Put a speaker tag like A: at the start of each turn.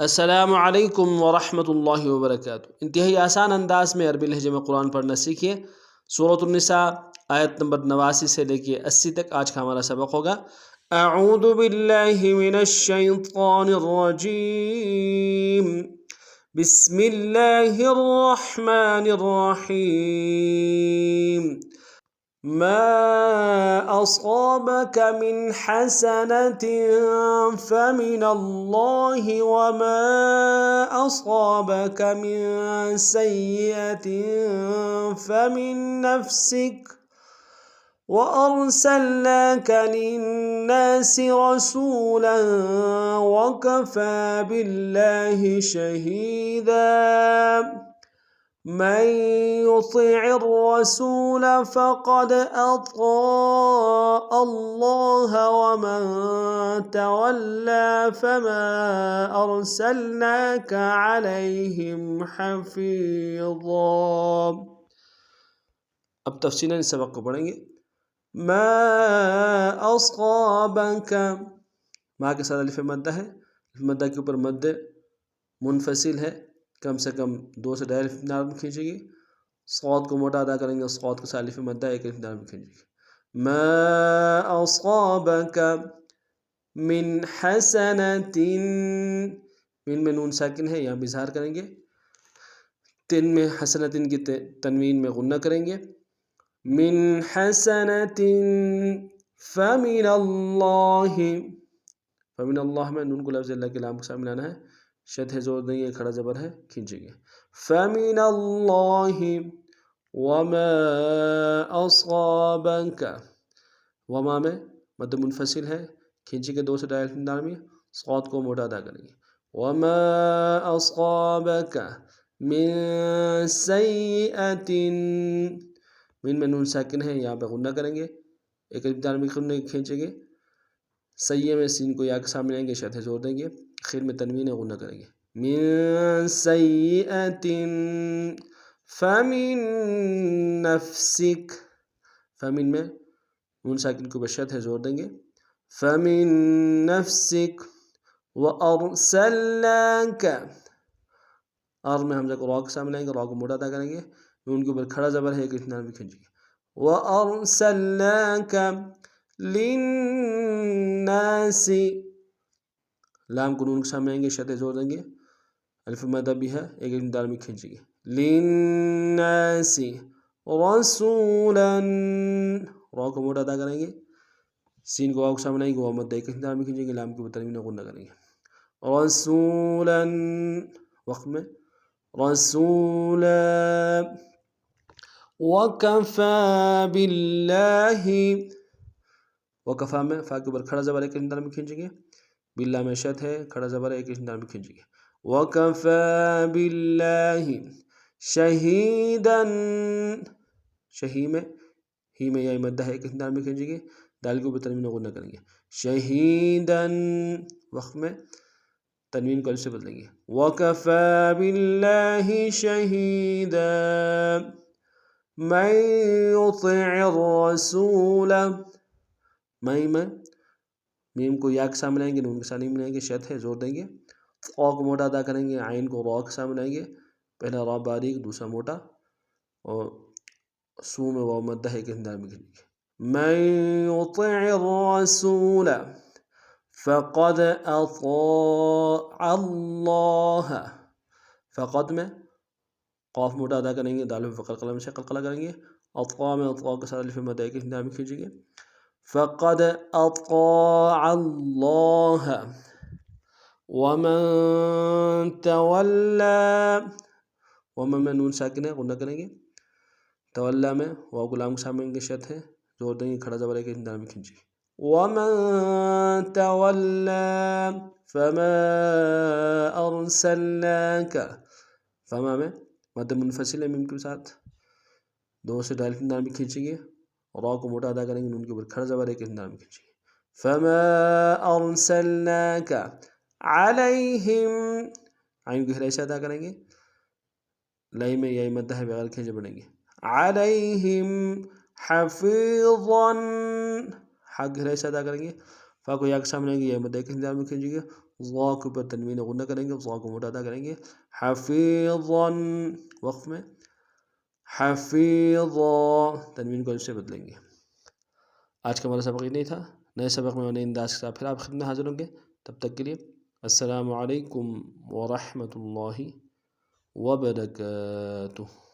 A: السلام علیکم ورحمۃ اللہ وبرکاتہ۔ انتہائی آسان انداز میں عربی لہجے میں قرآن پڑھنا سیکھیے۔ سورۃ النساء آیت نمبر 89 سے لے کے 80 تک آج کا ہمارا سبق ہوگا۔ اعوذ باللہ من الشیطان الرجیم، بسم اللہ الرحمن الرحیم۔ ما أصابك من حسنة فمن الله وما أصابك من سيئة فمن نفسك وأرسلناك للناس رسولا وكفى بالله شهيدا۔ من يطع الرسول فقد أطاع الله ومن تولى فما أرسلناك عليهم حفيظا۔ اب تفصیلاً اس سبق کو پڑھیں گے۔ ما أصابك، ما کے ساتھ الف مدہ ہے، الف مدہ کے اوپر مد منفصل ہے، کم سے کم 2 سے ڈھائی الف نار میں کھینچے گی۔ صاد کو موٹا ادا کریں گے، صاد کے ساتھ الف مدہ ایک الف نار میں کھینچے گی۔ ما اصابک من حسنۃ، من میں نون ساکن ہے، یہاں بھی اظہار کریں گے۔ تن میں حسنۃ کی تنوین میں غنہ کریں گے۔ من حسنۃ فمن اللہ، فمن اللہ میں نون کو لفظ اللہ کے لام کے سامنے لانا ہے، شد ہے زور نہیں ہے، کھڑا زبر ہے، کھینچیں گے۔ فمن اللہ وما اصابک، وما میں مد منفصل ہے، کھینچیں گے 2 سے ڈھائی الف نار میں، صاد کو موٹا ادا کریں گے۔ وما اصابک من سیئۃ، من میں نون ساکن ہے، یہاں پہ غنہ کریں گے، ایک الف نار میں کھینچیں گے۔ سیئہ میں سین کو یا کے سامنے لائیں گے، شد ہے زور دیں گے، خیر میں تنوین ہے، غنہ کریں گے۔ من سیئۃ فمن نفسک، فمن میں نون ساکن کو بشد ہے، زور دیں گے۔ فمن نفسک وارسلناک، اور میں حمزہ کو را کے سامنے لائیں گے، را کو موٹا ادا کریں گے، نون کے اوپر کھڑا زبر ہے، ایک الف نار میں کھینچیں گے۔ وارسلناک للناس، لام کو نون کے سامنے آئیں گے، شد زور دیں گے، الف مدہ بھی ہے، ایک الف نار میں کھینچیں گے۔ للناس رسولا، را کو موٹا ادا کریں گے، سین کو واو کے سامنے آئیں گے، واو مدہ ایک الف نار میں کھینچیں گے، لام کے اوپر تنوین غنہ کریں گے۔ رسولا، وقت میں رسولا، وکفى باللہ، وکفا میں فا کے اوپر کھڑا زبر ایک الف نار میں کھینچیں گے، باللہ میں شد ہے، کھڑا زبر ایک الف نار میں کھینچیں گے۔ وکفى باللہ شہیدا، شہی میں ہی میں یا مدہ ہے، ایک الف نار میں کھینچیں گے، دال کے اوپر تنوین غنہ کریں گے۔ شہیدا، وقت میں تنوین کو الف سے بدلیں گے۔ وکفى باللہ شہیدا من یطع الرسول، میں میم کو یا کے سامنے آئیں گے، نون کے سامنے لائیں گے، شد ہے، زور دیں گے، قا کو موٹا ادا کریں گے، عین کو را کے سامنے لائیں گے، پہلا را باریک دوسرا موٹا، اور سو میں واو مدہ ہے، ایک الف نار میں کھینچیں گے۔ من یطع الرسول فقد اطاع اللہ، فقد میں قاف موٹا ادا کریں گے، دال میں قلقلہ میں سے قلقلہ کریں گے، اطاع میں اطاع کے ساتھ الف مدہ ایک الف نار میں کھینچیں گے۔ فقد اطاع اللہ ومن تولی، ومن میں نون ساکن ہے، غنہ کریں گے، تولی میں واو کو لام کے سامنے کے شد ہے، زور دیں گے، کھڑا زبر ہے کہ اندار میں کھینچیں گے۔ ومن تولی فما ارسلناک، فما میں مد منفصل ہے، میم کے ساتھ 2 سے ڈھائی الف نار میں کھینچیں گے، را کو موٹا ادا کریں گے، نون کے اوپر کھڑا زبر ہے کہ اندار میں کھینچیں گے۔ فما ارسلناک علیہم، عین کو ہرائی سے ادا کریں گے، لائی میں یا مدہ ہے، بغیر کھینچے پڑیں گے۔ علیہم حفیظا، حق ہرائی سے ادا کریں گے، فا کو یا کے سامنے آئیں گے، یا مدہ ایک اندار میں کھینچیں گے، ضا کے اوپر تنوین غنہ کریں گے، ضا کو موٹا ادا کریں گے. حفیظا وقف میں حفیظا تنوین کو سے بدلیں گے. آج کا ہمارا سبق یہ نہیں تھا. نئے سبق میں نئے انداز کے ساتھ پھر آپ خدمت حاضر ہوں گے. تب تک کے لیے السلام علیکم ورحمۃ اللہ وبرکاتہ.